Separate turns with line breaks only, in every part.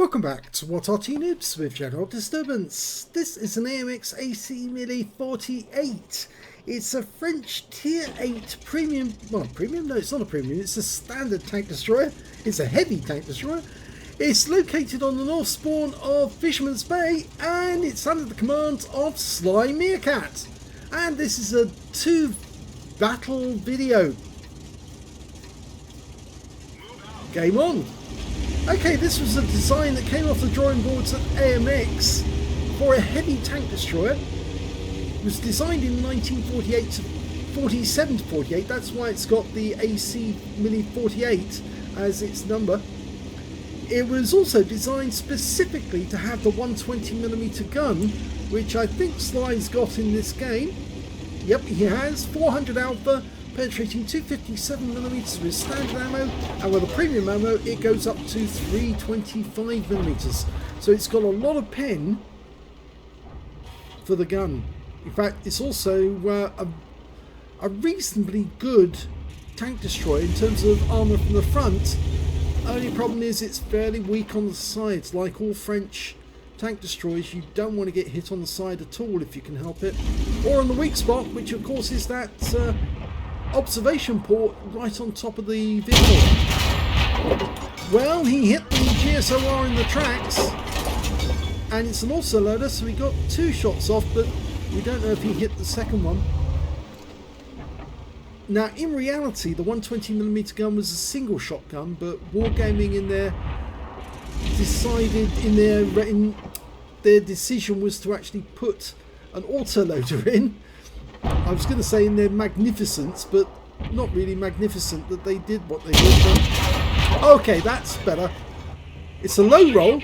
Welcome back to What Arty Noobs with General Disturbance. This is an AMX AC Mili 48. It's a French Tier 8 premium, well premium? No, it's not a premium, it's a standard tank destroyer. It's a heavy tank destroyer. It's located on the north spawn of Fisherman's Bay and it's under the command of SlyMeerkat. And this is a 2 battle video. Game on! Okay, this was a design that came off the drawing boards at AMX for a heavy tank destroyer. It was designed in 1948 to 47 to 48, that's why it's got the AC Mili 48 as its number. It was also designed specifically to have the 120mm gun, which I think Sly's got in this game. Yep, he has. 400 alpha, penetrating 257mm with standard ammo, and with a premium ammo it goes up to 325mm. So it's got a lot of pen for the gun. In fact, it's also a reasonably good tank destroyer in terms of armour from the front. Only problem is it's fairly weak on the sides. Like all French tank destroyers, you don't want to get hit on the side at all if you can help it, or on the weak spot, which of course is that observation port right on top of the vehicle. Well, he hit the GSOR in the tracks, and it's an also loader, so he got 2 shots off, but we don't know if he hit the second one. Now, in reality, the 120mm gun was a single shot gun, but Wargaming in their decided in their decision was to actually put an autoloader in. I was going to say in their magnificence, but not really magnificent that they did what they did. But okay, that's better. It's a low roll,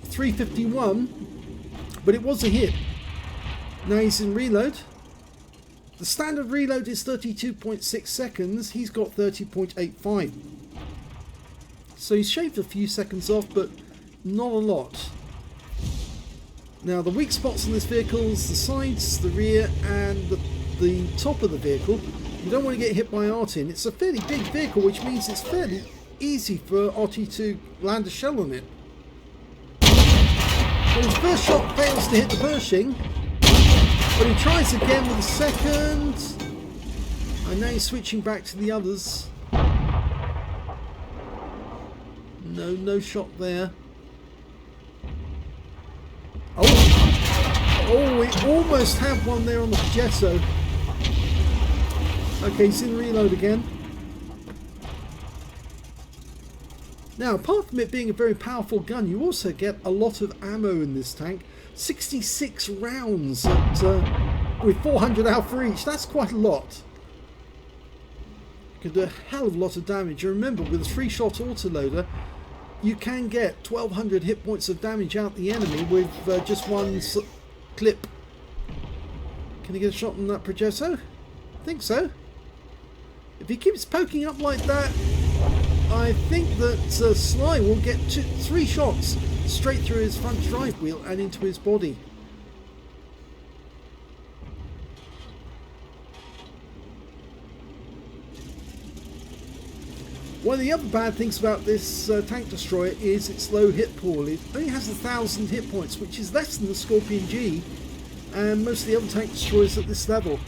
351, but it was a hit. Now he's in reload. The standard reload is 32.6 seconds. He's got 30.85. So he's shaved a few seconds off, but not a lot. Now the weak spots on this vehicle is the sides, the rear and the top of the vehicle. You don't want to get hit by Arty, and it's a fairly big vehicle, which means it's fairly easy for Arty to land a shell on it. Well, his first shot fails to hit the Pershing, but he tries again with a second, and now he's switching back to the others. No shot there. Oh, we almost have one there on the Progetto. Okay, he's in reload again. Now, apart from it being a very powerful gun, you also get a lot of ammo in this tank. 66 rounds with 400 alpha each. That's quite a lot. You can do a hell of a lot of damage. And remember, with a 3-shot autoloader, you can get 1200 hit points of damage out the enemy with just one clip. Can he get a shot on that Progetto? I think so. If he keeps poking up like that, I think that Sly will get 3 shots straight through his front drive wheel and into his body. One of the other bad things about this tank destroyer is its low hit pool. It only has 1,000 hit points, which is less than the Scorpion G and most of the other tank destroyers at this level.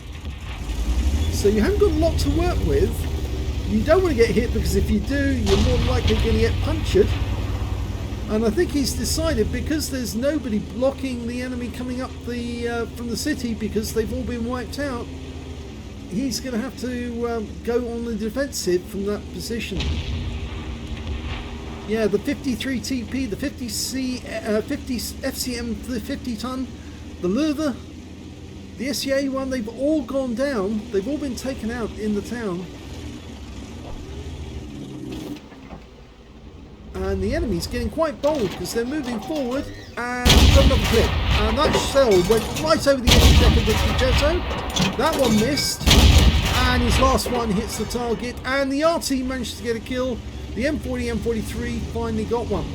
So you haven't got a lot to work with. You don't want to get hit, because if you do, you're more likely going to get punctured. And I think he's decided, because there's nobody blocking the enemy coming up the from the city, because they've all been wiped out, he's going to have to go on the defensive from that position. Yeah, the 53 TP, the 50 FCM, the 50 ton, the Lurva, the SCA one, they've all gone down. They've all been taken out in the town. And the enemy's getting quite bold, because they're moving forward and got another clip. And that shell went right over the edge of the deck of the Progetto. That one missed. And his last one hits the target, and the Arty managed to get a kill. The M40, M43 finally got one.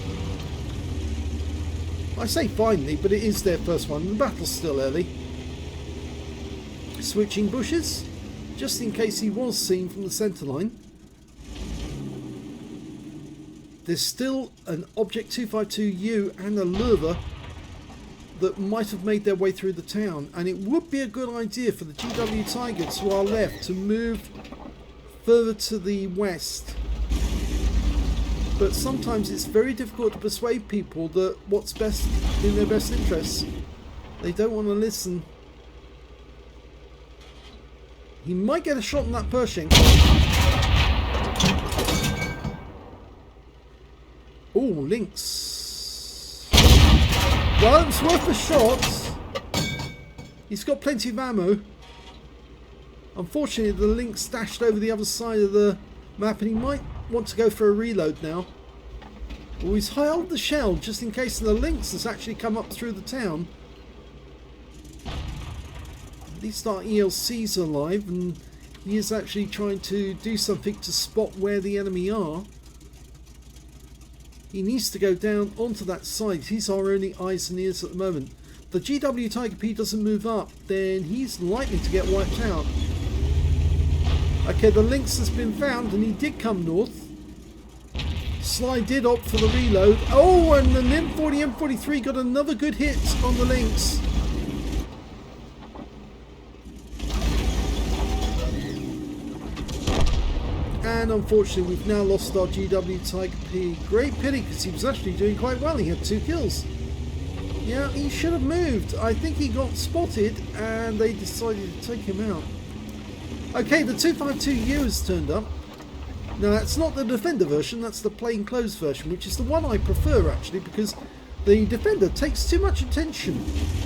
I say finally, but it is their first one. The battle's still early. Switching bushes, just in case he was seen from the centre line. there's still an Object 252U and a Lurva that might have made their way through the town, and it would be a good idea for the GW Tigers to our left to move further to the west. But sometimes it's very difficult to persuade people that what's best in their best interests. They don't want to listen. He might get a shot on that Pershing. Oh, Lynx. Well, it's worth a shot. He's got plenty of ammo. Unfortunately, the Lynx dashed over the other side of the map, and he might want to go for a reload now. Well, he's held the shell just in case the Lynx has actually come up through the town. At least our ELC's alive, and he is actually trying to do something to spot where the enemy are. He needs to go down onto that side. He's our only eyes and ears at the moment. If the GW Tiger P doesn't move up, then he's likely to get wiped out. Okay, the Lynx has been found, and he did come north. Sly did opt for the reload. Oh, and the M40, M43 got another good hit on the Lynx. And unfortunately, we've now lost our GW Tiger P. Great pity, because he was actually doing quite well. He had 2 kills. Yeah, he should have moved. I think he got spotted, and they decided to take him out. Okay, the 252U has turned up. Now, that's not the Defender version, that's the plain clothes version, which is the one I prefer, actually, because the Defender takes too much attention.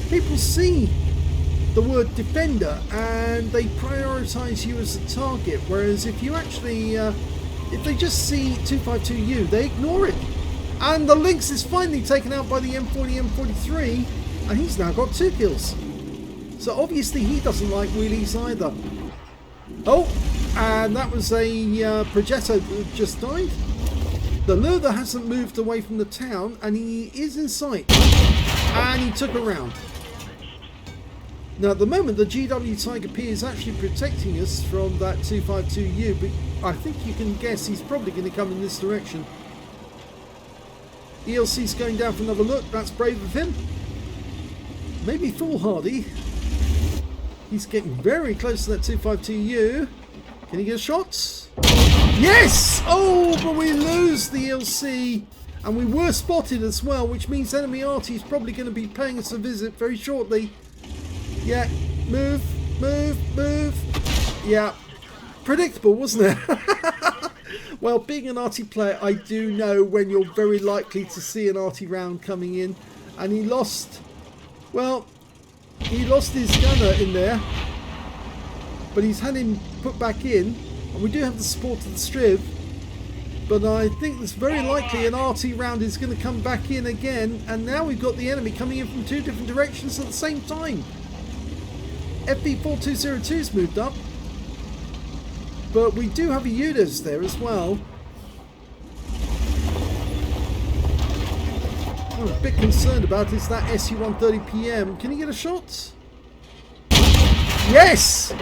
People see the word Defender and they prioritise you as a target, whereas if you actually, if they just see 252U, they ignore it. And the Lynx is finally taken out by the M40, M43, and he's now got 2 kills. So obviously he doesn't like wheelies either. Oh, and that was a Progetto that just died. The Lurva hasn't moved away from the town, and he is in sight. And he took a round. Now at the moment the GW Tiger P is actually protecting us from that 252U, but I think you can guess he's probably going to come in this direction. ELC's going down for another look, that's brave of him. Maybe foolhardy. He's getting very close to that 252U. Can he get a shot? Yes! Oh, but we lose the ELC. And we were spotted as well, which means enemy Arty is probably going to be paying us a visit very shortly. Yeah, move, move, move. Yeah, predictable, wasn't it? Well, being an Arty player, I do know when you're very likely to see an Arty round coming in. And he lost, well, he lost his gunner in there, but he's had him put back in, and we do have the support of the Striv, but I think it's very likely an Arty round is going to come back in again, and now we've got the enemy coming in from 2 different directions at the same time. FB4202's moved up, but we do have a UDES there as well. What I'm a bit concerned about is that SU-130PM. Can he get a shot? Yes!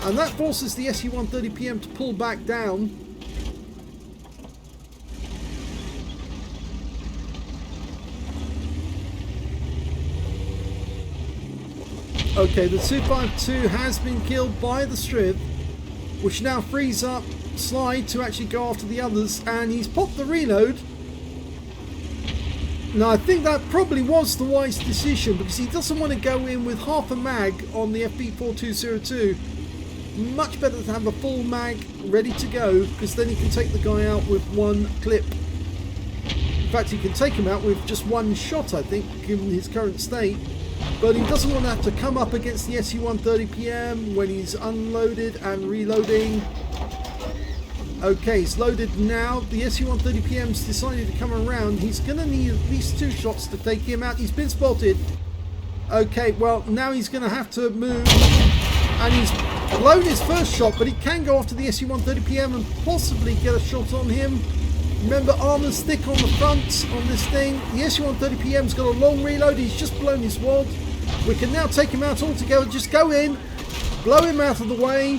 And that forces the SU-130PM to pull back down. Okay, the 252 has been killed by the Striv, which now frees up Sly to actually go after the others, and he's popped the reload. Now I think that probably was the wise decision, because he doesn't want to go in with half a mag on the FB4202. Much better to have a full mag ready to go, because then he can take the guy out with 1 clip. In fact, he can take him out with just 1 shot, I think, given his current state. But he doesn't want to have to come up against the SU-130PM when he's unloaded and reloading. Okay, he's loaded now. The SU-130PM's decided to come around. He's going to need at least 2 shots to take him out. He's been spotted. Okay, well, now he's going to have to move. And he's blown his first shot, but he can go after the SU-130PM and possibly get a shot on him. Remember, armor's thick on the front on this thing. The SU-130PM's got a long reload. He's just blown his wad. We can now take him out altogether. Just go in, blow him out of the way.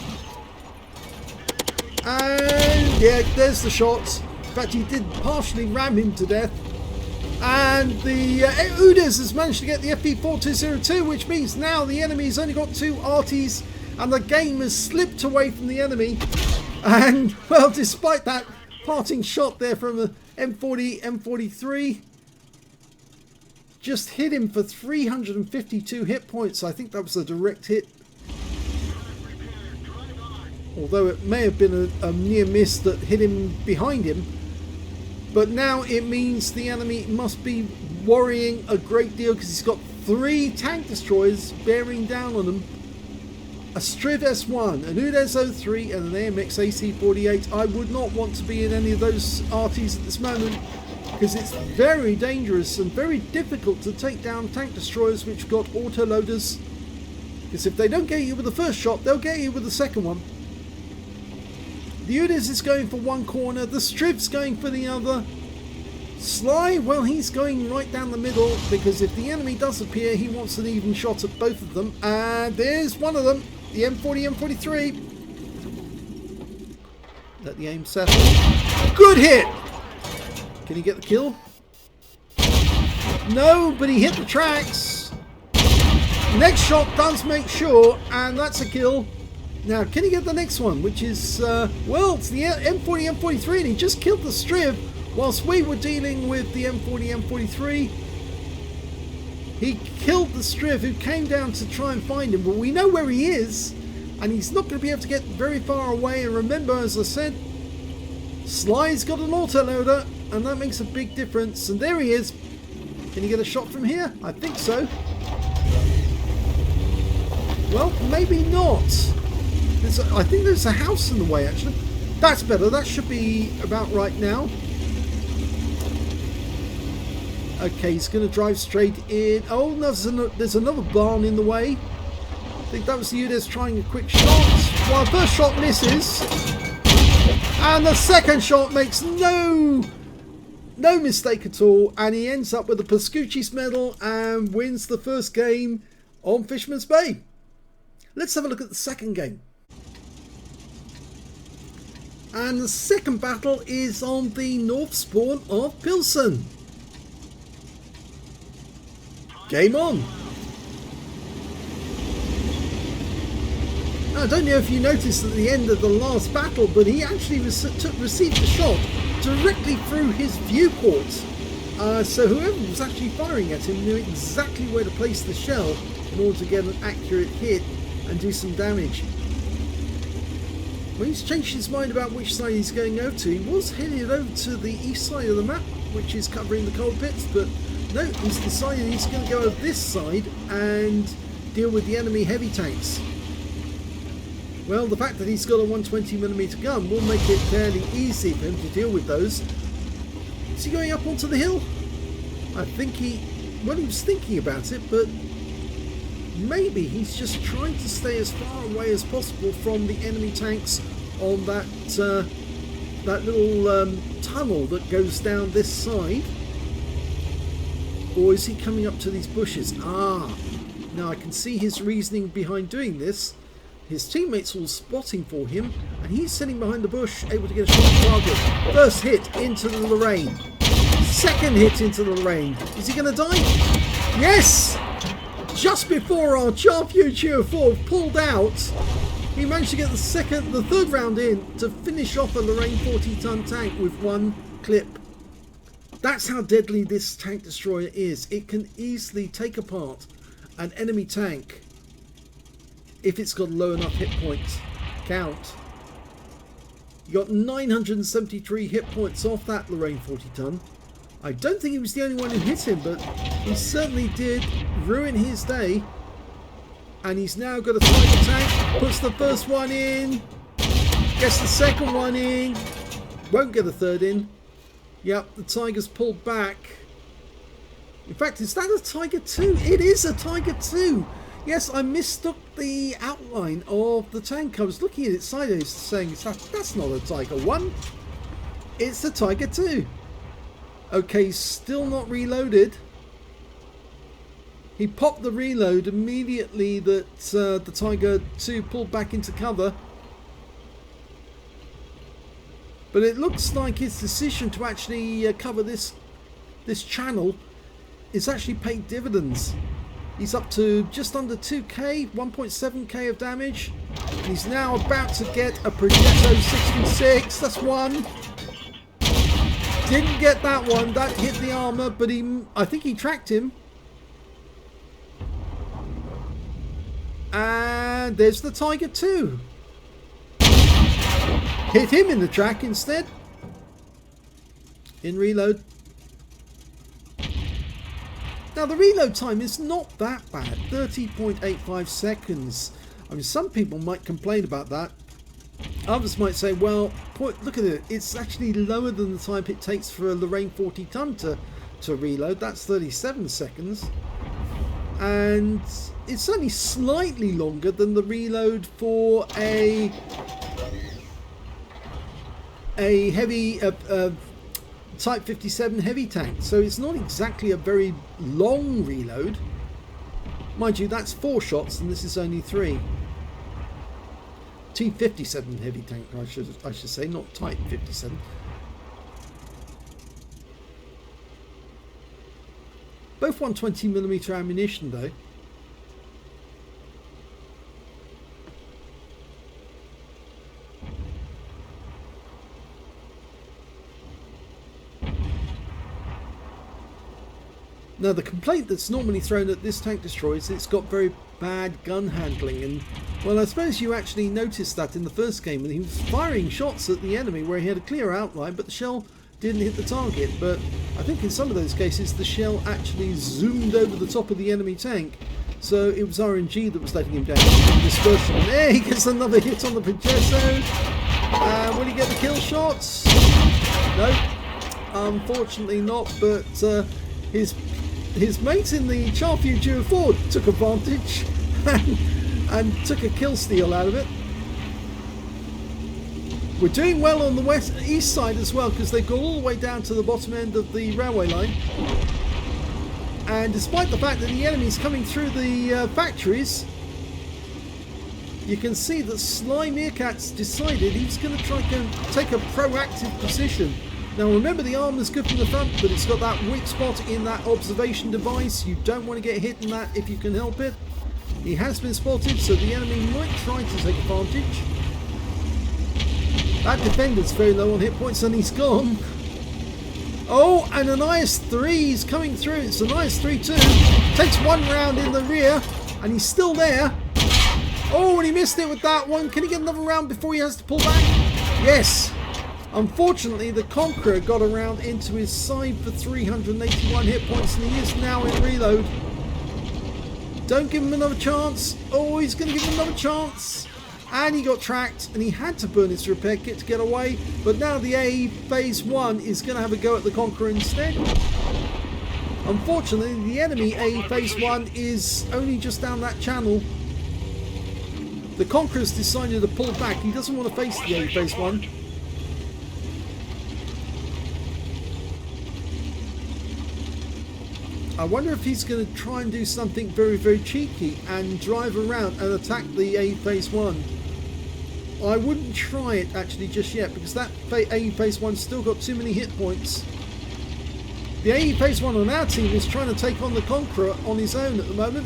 And yeah, there's the shots. In fact, he did partially ram him to death. And the Udas has managed to get the FV4202, which means now the enemy's only got 2 Artys, and the game has slipped away from the enemy. And, well, despite that parting shot there from the M40, M43, just hit him for 352 hit points. I think that was a direct hit. Although it may have been a near miss that hit him behind him. But now it means the enemy must be worrying a great deal because he's got 3 tank destroyers bearing down on him. A Striv S1, an Udes 03 and an AMX AC 48. I would not want to be in any of those Artys at this moment because it's very dangerous and very difficult to take down tank destroyers which got autoloaders. Because if they don't get you with the first shot, they'll get you with the second one. The Udes is going for one corner, the Striv's going for the other. Sly, well, he's going right down the middle because if the enemy does appear, he wants an even shot at both of them. And there's one of them, the M40, M43. Let the aim settle. Good hit! Can he get the kill? No, but he hit the tracks. Next shot does make sure, and that's a kill. Now, can he get the next one, which is, well, it's the M40, M43, and he just killed the Striv whilst we were dealing with the M40, M43. He killed the Striv, who came down to try and find him, but we know where he is, and he's not going to be able to get very far away. And remember, as I said, Sly's got an autoloader, and that makes a big difference. And there he is. Can he get a shot from here? I think so. Well, maybe not. I think there's a house in the way, actually. That's better. That should be about right now. Okay, he's going to drive straight in. Oh, there's another barn in the way. I think that was the Udes trying a quick shot. Well, the first shot misses. And the second shot makes no mistake at all. And he ends up with a Pascucci's medal and wins the first game on Fisherman's Bay. Let's have a look at the second game. And the second battle is on the north spawn of Pilsen. Game on. Now, I don't know if you noticed at the end of the last battle, but he actually received a shot directly through his viewport. So whoever was actually firing at him knew exactly where to place the shell in order to get an accurate hit and do some damage. Well, he's changed his mind about which side he's going over to. He was headed over to the east side of the map, which is covering the coal pits, but no, he's decided he's going to go over this side and deal with the enemy heavy tanks. Well, the fact that he's got a 120mm gun will make it fairly easy for him to deal with those. Is he going up onto the hill? I think he was thinking about it, but maybe he's just trying to stay as far away as possible from the enemy tanks on that little tunnel that goes down this side. Or is he coming up to these bushes? Ah, now I can see his reasoning behind doing this. His teammates all spotting for him, and he's sitting behind the bush, able to get a shot on target. First hit into the Lorraine. Second hit into the Lorraine. Is he going to die? Yes! Just before our Charfuture 4 pulled out, he managed to get the third round in to finish off a Lorraine 40-ton tank with one clip. That's how deadly this tank destroyer is. It can easily take apart an enemy tank if it's got low enough hit points count. You got 973 hit points off that Lorraine 40-ton. I don't think he was the only one who hit him, but he certainly did ruin his day. And he's now got a Tiger tank, puts the first one in, gets the second one in, won't get a third in. Yep, the Tiger's pulled back. In fact, is that a Tiger 2? It is a Tiger 2! Yes, I mistook the outline of the tank. I was looking at it sideways saying, that's not a Tiger 1. It's a Tiger 2. Okay, still not reloaded. He popped the reload immediately that the Tiger 2 pulled back into cover. But it looks like his decision to actually cover this channel is actually paid dividends. He's up to just under 2k, 1.7k of damage. And he's now about to get a Progetto 66. That's one. Didn't get that one. That hit the armor, but I think he tracked him. And there's the Tiger 2. Hit him in the track instead. In reload. Now the reload time is not that bad. 30.85 seconds. I mean, some people might complain about that. Others might say, well, look at it. It's actually lower than the time it takes for a Lorraine 40 ton to reload. That's 37 seconds. And it's only slightly longer than the reload for a heavy Type 57 heavy tank. So it's not exactly a very long reload. Mind you, that's 4 shots and this is only 3. T57 heavy tank, I should say, not Type 57. Both 120mm ammunition though. Now the complaint that's normally thrown at this tank destroyer is it's got very bad gun handling, and well, I suppose you actually noticed that in the first game when he was firing shots at the enemy where he had a clear outline but the shell didn't hit the target. But I think in some of those cases the shell actually zoomed over the top of the enemy tank, so it was RNG that was letting him down. Dispersion. There he gets another hit on the Progetto. Will he get the kill shots? No, unfortunately not, but his mates in the Charview Duo 4 took advantage and took a kill steal out of it. We're doing well on the east side as well, because they've got all the way down to the bottom end of the railway line. And despite the fact that the enemy's coming through the factories, you can see that SlyMeerkat's decided he's going to try to take a proactive position. Now remember, the armor's good from the front, but it's got that weak spot in that observation device. You don't want to get hit in that if you can help it. He has been spotted, so the enemy might try to take advantage. That defender's very low on hit points and he's gone. Oh, and an IS-3 is coming through. It's an IS-3 too. Takes one round in the rear and he's still there. Oh, and he missed it with that one. Can he get another round before he has to pull back? Yes. Unfortunately, the Conqueror got around into his side for 381 hit points and he is now in reload. Don't give him another chance. Oh, he's going to give him another chance. And he got tracked and he had to burn his repair kit to get away. But now the A Phase 1 is going to have a go at the Conqueror instead. Unfortunately, the enemy A Phase 1 is only just down that channel. The Conqueror's decided to pull back. He doesn't want to face the A Phase 1. I wonder if he's going to try and do something very, very cheeky and drive around and attack the A Phase 1. I wouldn't try it actually just yet, because that A Phase 1's still got too many hit points. The A Phase 1 on our team is trying to take on the Conqueror on his own at the moment.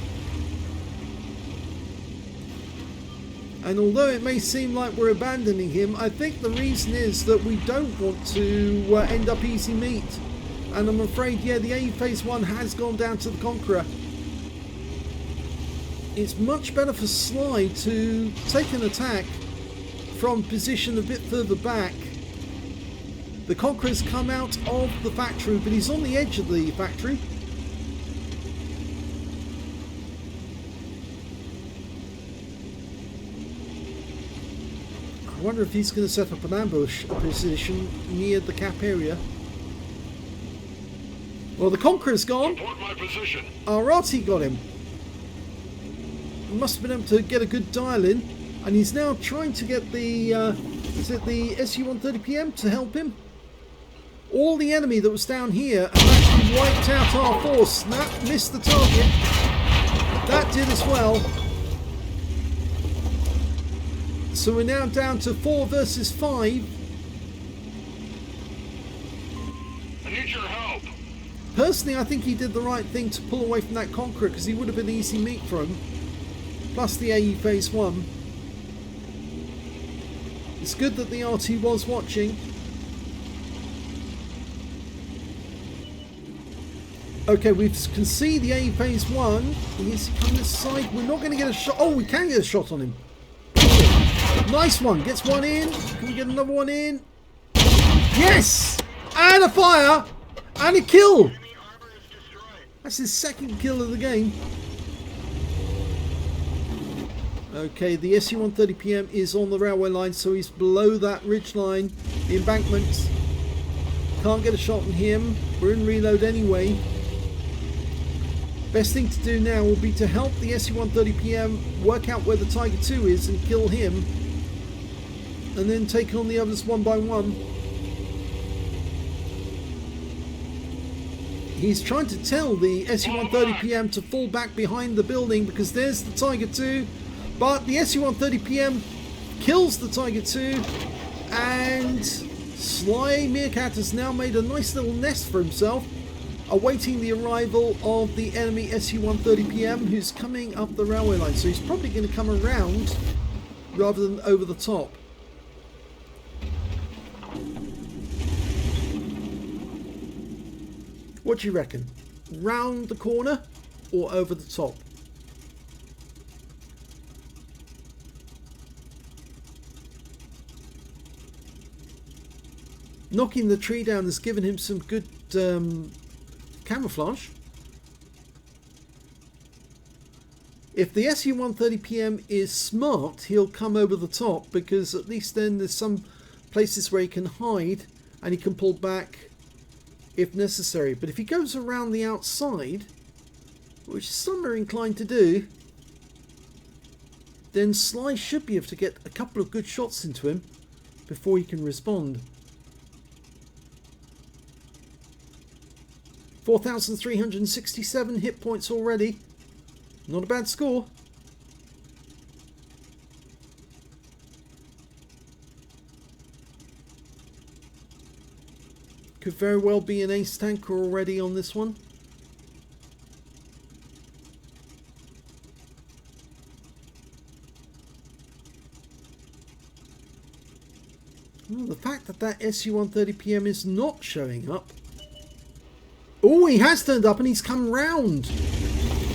And although it may seem like we're abandoning him, I think the reason is that we don't want to end up easy meat. And I'm afraid, yeah, the A Phase 1 has gone down to the Conqueror. It's much better for Sly to take an attack from position a bit further back. The Conqueror's come out of the factory, but he's on the edge of the factory. I wonder if he's going to set up an ambush position near the cap area. Well, the Conqueror's gone. Our Arty got him. He must have been able to get a good dial in, and he's now trying to get the is it the SU-130PM to help him? All the enemy that was down here have actually wiped out our force. That missed the target. That did as well. So we're now down to 4 versus 5.
need your help.
Personally, I think he did the right thing to pull away from that Conqueror, because he would have been easy meat for him. Plus the AE Phase 1. It's good that the Arty was watching. Okay, we can see the AE Phase 1. He's on this side. We're not going to get a shot. Oh, we can get a shot on him. Nice one. Gets one in. Can we get another one in? Yes! And a fire! And a kill! That's his second kill of the game. Okay, the SU-130PM is on the railway line, so he's below that ridge line, the embankment. Can't get a shot on him. We're in reload anyway. Best thing to do now will be to help the SU-130PM work out where the Tiger II is and kill him. And then take on the others one by one. He's trying to tell the SU-130PM to fall back behind the building because there's the Tiger II. But the SU-130PM kills the Tiger II, and SlyMeerkat has now made a nice little nest for himself, awaiting the arrival of the enemy SU-130PM, who's coming up the railway line. So he's probably going to come around rather than over the top. What do you reckon? Round the corner or over the top? Knocking the tree down has given him some good camouflage. If the SU-130PM is smart, he'll come over the top, because at least then there's some places where he can hide and he can pull back if necessary. But if he goes around the outside, which some are inclined to do, then Sly should be able to get a couple of good shots into him before he can respond. 4,367 hit points already. Not a bad score. Could very well be an ace tanker already on this one. Well, the fact that that SU-130PM is not showing up. Oh, he has turned up and he's come round,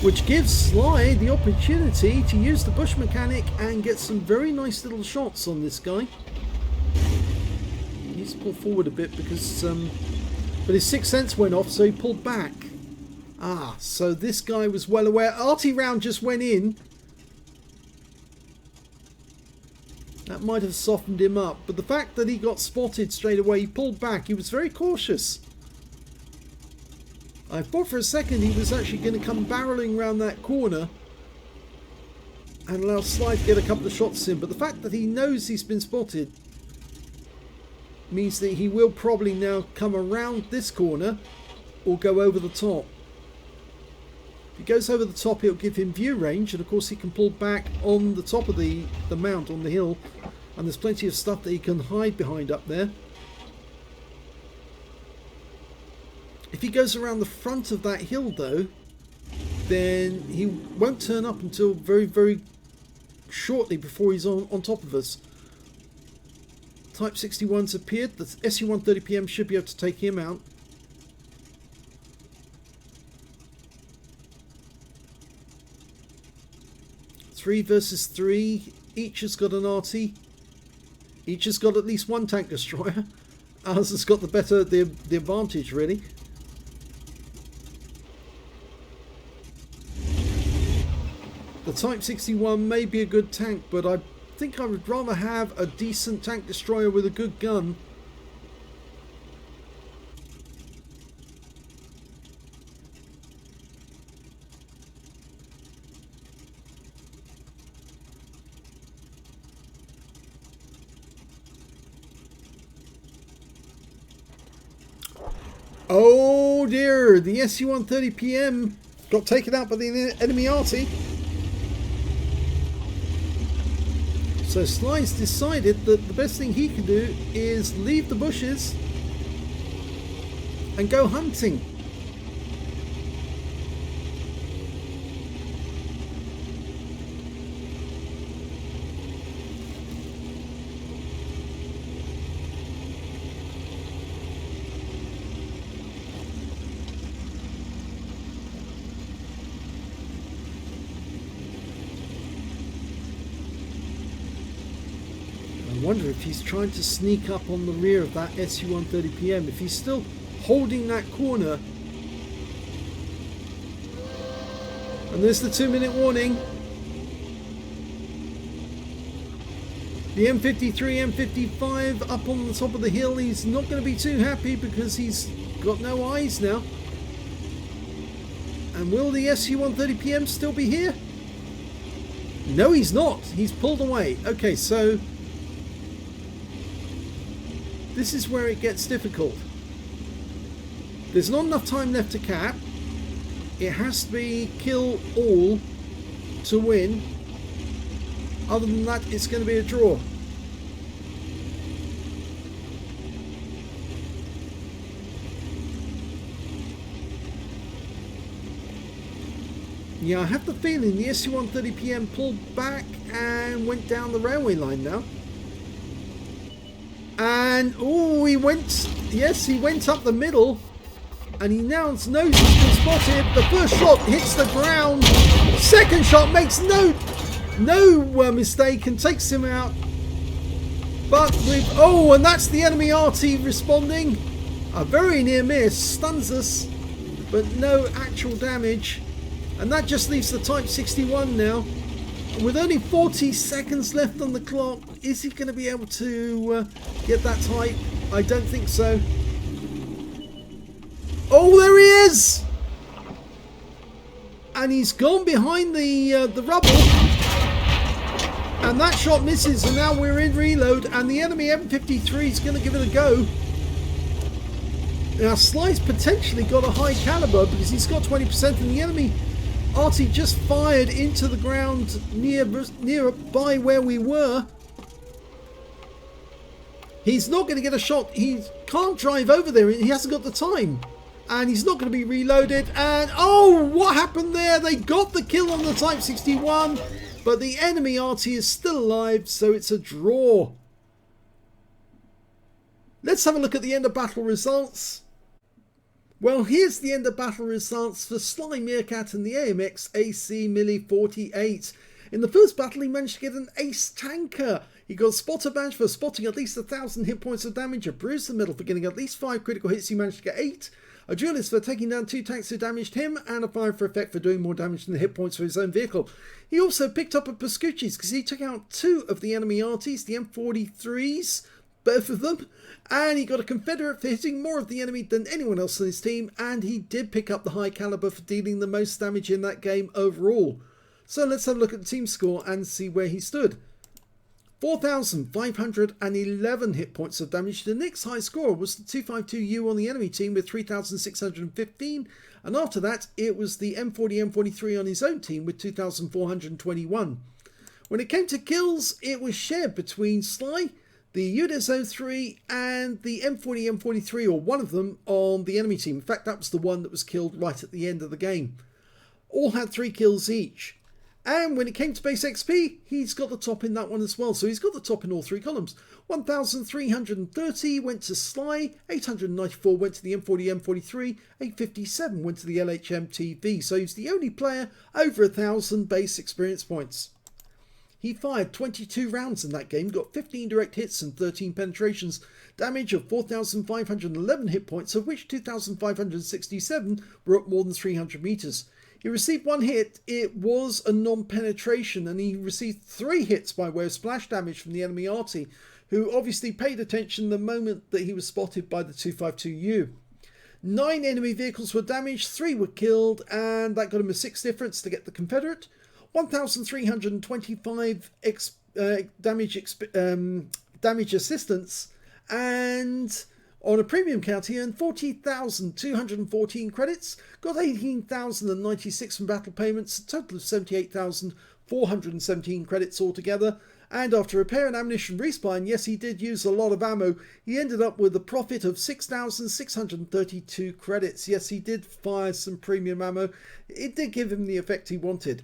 which gives Sly the opportunity to use the bush mechanic and get some very nice little shots on this guy. He needs to pull forward a bit because but his sixth sense went off, so he pulled back. Ah, so this guy was well aware. Arty round just went in. That might have softened him up, but the fact that he got spotted straight away, he pulled back. He was very cautious. I thought for a second he was actually going to come barreling around that corner and allow Sly to get a couple of shots in, but the fact that he knows he's been spotted means that he will probably now come around this corner or go over the top. If he goes over the top, it'll give him view range, and of course he can pull back on the top of the mount on the hill, and there's plenty of stuff that he can hide behind up there. If he goes around the front of that hill though, then he won't turn up until very, very shortly before he's on top of us. Type 61's appeared. The SU-130PM should be able to take him out. Three versus three. Each has got an Arty. Each has got at least one tank destroyer. Ours has got the advantage really. The Type 61 may be a good tank, but I think I would rather have a decent tank destroyer with a good gun. Oh dear, the SU-130PM got taken out by the enemy Arty. So Sly's decided that the best thing he can do is leave the bushes and go hunting. I wonder if he's trying to sneak up on the rear of that SU-130PM, if he's still holding that corner. And there's the 2-minute warning. The M53, M55 up on the top of the hill. He's not going to be too happy because he's got no eyes now. And will the SU-130PM still be here? No, he's not. He's pulled away. Okay, so this is where it gets difficult. There's not enough time left to cap. It has to be kill all to win. Other than that, it's going to be a draw. Yeah, I have the feeling the SU-130PM pulled back and went down the railway line now. And, oh, he went, yes, he went up the middle. And he now knows he's been spotted. The first shot hits the ground. Second shot makes no mistake and takes him out. But with, oh, and that's the enemy Arty responding. A very near miss, stuns us, but no actual damage. And that just leaves the Type 61 now. And with only 40 seconds left on the clock, is he going to be able to get that Type? I don't think so. Oh, there he is! And he's gone behind the rubble. And that shot misses, and now we're in reload, and the enemy M53 is going to give it a go. Now, Sly's potentially got a high caliber because he's got 20%, and the enemy Arty just fired into the ground nearby where we were. He's not going to get a shot. He can't drive over there. He hasn't got the time. And he's not going to be reloaded. And, oh, what happened there? They got the kill on the Type 61. But the enemy Arty is still alive, so it's a draw. Let's have a look at the end of battle results. Well, here's the end of battle results for SlyMeerkat and the AMX AC Milli 48. In the first battle, he managed to get an ace tanker. He got a spotter badge for spotting at least 1,000 hit points of damage, a bruiser medal for getting at least 5 critical hits. He managed to get 8. A duelist for taking down 2 tanks who damaged him, and a fire for effect for doing more damage than the hit points for his own vehicle. He also picked up a Pascucci's because he took out 2 of the enemy Artys, the M43s, both of them, and he got a Confederate for hitting more of the enemy than anyone else on his team, and he did pick up the high caliber for dealing the most damage in that game overall. So let's have a look at the team score and see where he stood. 4,511 hit points of damage. The next high score was the 252U on the enemy team with 3,615, and after that it was the M40 M43 on his own team with 2,421. When it came to kills, it was shared between Sly, the UDES-03 and the M40 M43, or one of them, on the enemy team. In fact, that was the one that was killed right at the end of the game. All had 3 kills each. And when it came to base XP, he's got the top in that one as well. So he's got the top in all 3 columns. 1,330 went to Sly, 894 went to the M40 M43, 857 went to the LHM TV. So he's the only player over 1,000 base experience points. He fired 22 rounds in that game, got 15 direct hits and 13 penetrations, damage of 4,511 hit points, of which 2,567 were up more than 300 meters. He received 1 hit. It was a non-penetration, and he received 3 hits by way of splash damage from the enemy Arty, who obviously paid attention the moment that he was spotted by the 252U. 9 enemy vehicles were damaged, 3 were killed, and that got him a 6 difference to get the Confederate. 1,325 damage assistance, and on a premium count he earned 40,214 credits, got 18,096 from battle payments, a total of 78,417 credits altogether, And after repair and ammunition respawn, yes, he did use a lot of ammo. He ended up with a profit of 6,632 credits. Yes, he did fire some premium ammo. It did give him the effect he wanted.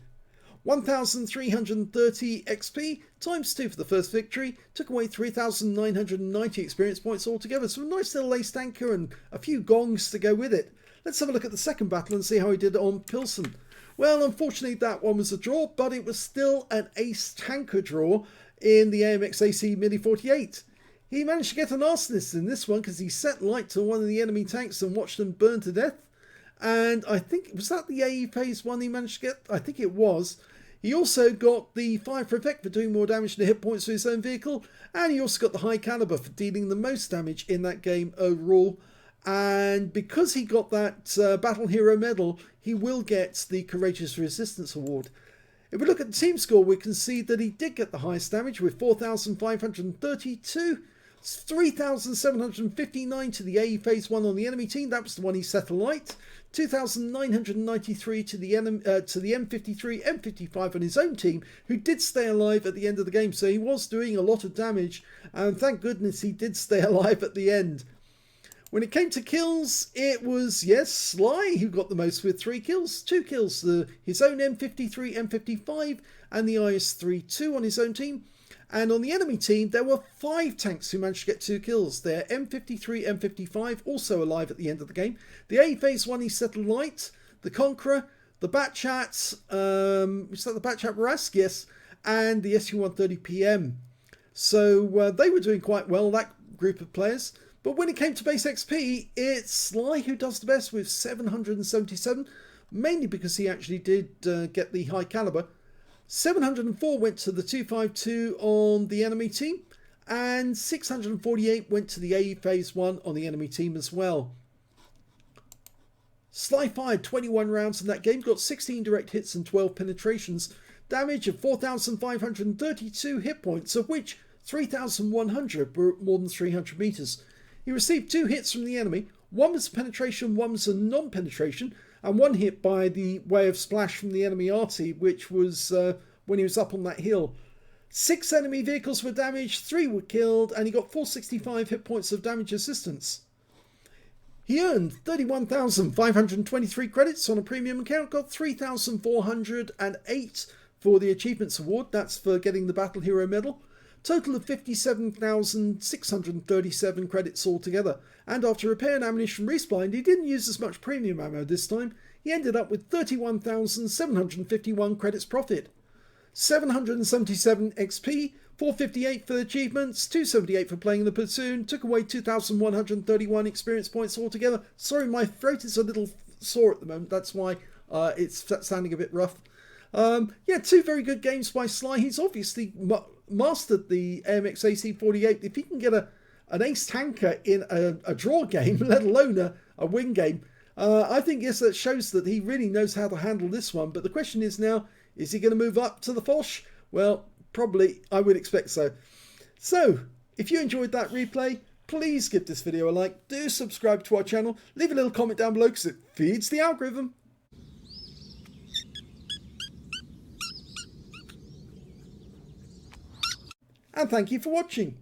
1,330 XP times 2 for the first victory took away 3,990 experience points altogether. So a nice little ace tanker and a few gongs to go with it. Let's have a look at the second battle and see how he did on Pilsen. Well, unfortunately that one was a draw, but it was still an ace tanker draw in the AMX AC Mini 48. He managed to get an arsonist in this one because he set light to one of the enemy tanks and watched them burn to death. And I think, was that the AE phase one he managed to get? I think it was. He also got the fire for effect for doing more damage to hit points to his own vehicle, and he also got the high caliber for dealing the most damage in that game overall. And because he got that Battle Hero medal, he will get the Courageous Resistance Award. If we look at the team score, we can see that he did get the highest damage with 4,532, 3,759 to the AE phase 1 on the enemy team. That was the one he set alight. 2,993 to the M53, M55 on his own team, who did stay alive at the end of the game. So he was doing a lot of damage, and thank goodness he did stay alive at the end. When it came to kills, it was, yes, Sly who got the most with 3 kills. 2 kills, his own M53, M55 and the IS-32 on his own team. And on the enemy team, there were 5 tanks who managed to get 2 kills. Their M53, M55 also alive at the end of the game. The A phase 1 he set alight, the Conqueror, the Batchat, is that the Batchat Rask? Yes, and the SU-130 PM. So they were doing quite well, that group of players. But when it came to base XP, it's Sly who does the best with 777, mainly because he actually did get the high caliber. 704 went to the 252 on the enemy team, and 648 went to the AE phase 1 on the enemy team as well. Sly fired 21 rounds in that game, got 16 direct hits and 12 penetrations, damage of 4,532 hit points, of which 3,100 were more than 300 meters. He received 2 hits from the enemy. One was a penetration, one was a non-penetration, and 1 hit by the way of splash from the enemy Arty, which was when he was up on that hill. 6 enemy vehicles were damaged, 3 were killed, and he got 465 hit points of damage assistance. He earned 31,523 credits on a premium account, got 3,408 for the Achievements Award, that's for getting the Battle Hero medal. Total of 57,637 credits altogether, and after repair and ammunition respawn, he didn't use as much premium ammo this time. He ended up with 31,751 credits profit. 777 XP, 458 for the achievements, 278 for playing in the platoon, took away 2,131 experience points altogether. Sorry, my throat is a little sore at the moment, that's why it's sounding a bit rough. Yeah, 2 very good games by Sly. He's obviously mastered the AMX AC 48. If he can get an ace tanker in a draw game, let alone a win game, I think, yes, that shows that he really knows how to handle this one. But the question is now, is he going to move up to the Foch? Well, probably, I would expect so. So, if you enjoyed that replay, please give this video a like, do subscribe to our channel, leave a little comment down below because it feeds the algorithm. And thank you for watching.